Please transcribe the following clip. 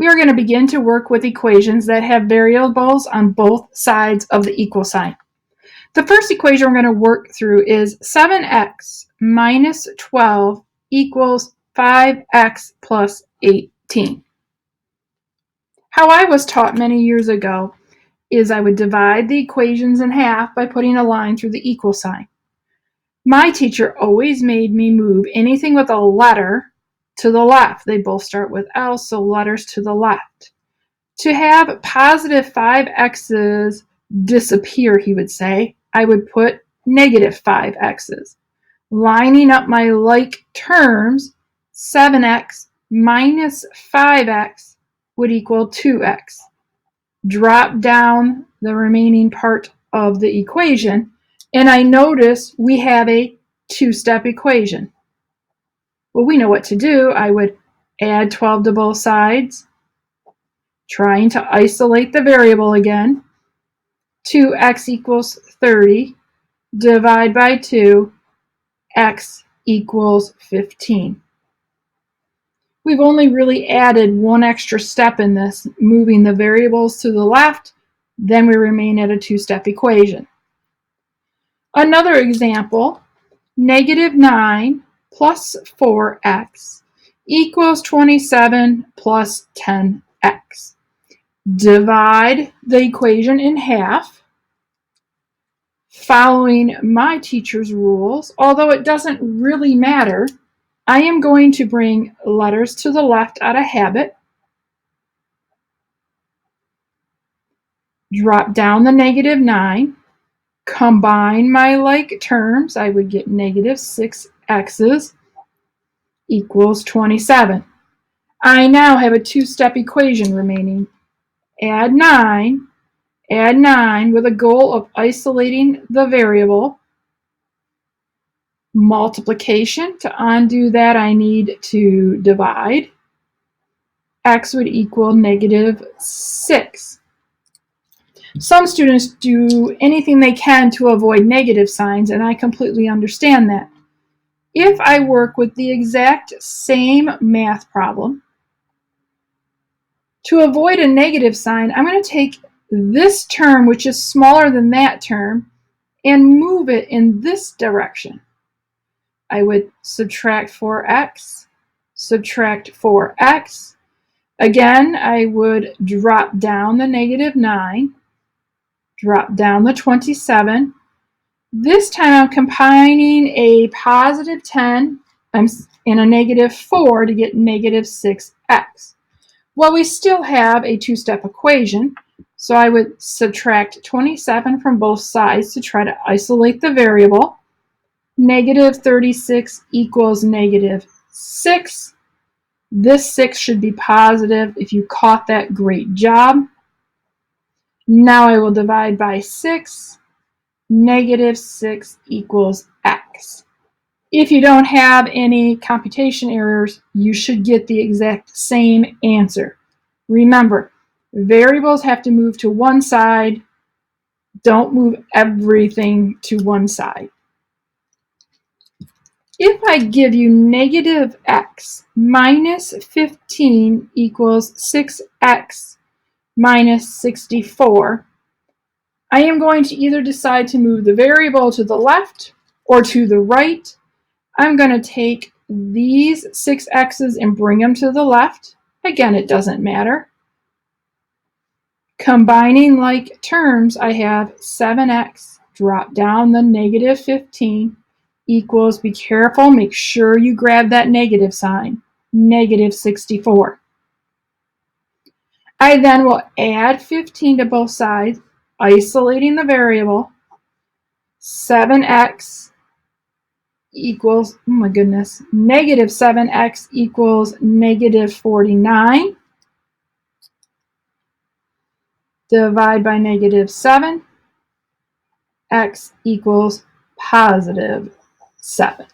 we are going to begin to work with equations that have variables on both sides of the equal sign. The first equation we're going to work through is 7x minus 12 equals 5x plus 18. How I was taught many years ago is I would divide the equations in half by putting a line through the equal sign. My teacher always made me move anything with a letter to the left. They both start with L, so letters to the left. To have positive 5x's disappear, he would say, I would put negative 5x's. Lining up my like terms, 7x minus 5x would equal 2x. Drop down the remaining part of the equation, and I notice we have a two-step equation. Well, we know what to do. I would add 12 to both sides, trying to isolate the variable again. 2x equals 30. Divide by 2, x equals 15. We've only really added one extra step in this, moving the variables to the left, then we remain at a two-step equation. Another example, negative 9 plus 4x equals 27 plus 10x. Divide the equation in half. Following my teacher's rules, although it doesn't really matter, I am going to bring letters to the left out of habit. Drop down the negative 9. Combine my like terms. I would get negative 6x's equals 27. I now have a two-step equation remaining. Add 9 with a goal of isolating the variable. Multiplication. To undo that, I need to divide. X would equal negative 6. Some students do anything they can to avoid negative signs, and I completely understand that. If I work with the exact same math problem, to avoid a negative sign, I'm going to take this term, which is smaller than that term, and move it in this direction. I would subtract 4x, subtract 4x. Again, I would drop down the negative 9, drop down the 27. This time I'm combining a positive 10 and a negative 4 to get negative 6x. Well, we still have a two-step equation, so I would subtract 27 from both sides to try to isolate the variable. Negative 36 equals negative 6. This 6 should be positive. If you caught that, great job. Now I will divide by 6. Negative 6 equals x. If you don't have any computation errors, you should get the exact same answer. Remember, variables have to move to one side. Don't move everything to one side. If I give you negative x minus 15 equals 6x minus 64, I am going to either decide to move the variable to the left or to the right. I'm going to take these 6x's and bring them to the left. Again, it doesn't matter. Combining like terms, I have 7x, drop down the negative 15, equals, be careful, make sure you grab that negative sign, negative 64. I then will add 15 to both sides, isolating the variable. 7x equals, oh my goodness, negative 7x equals negative 49. Divide by negative 7. X equals positive 7.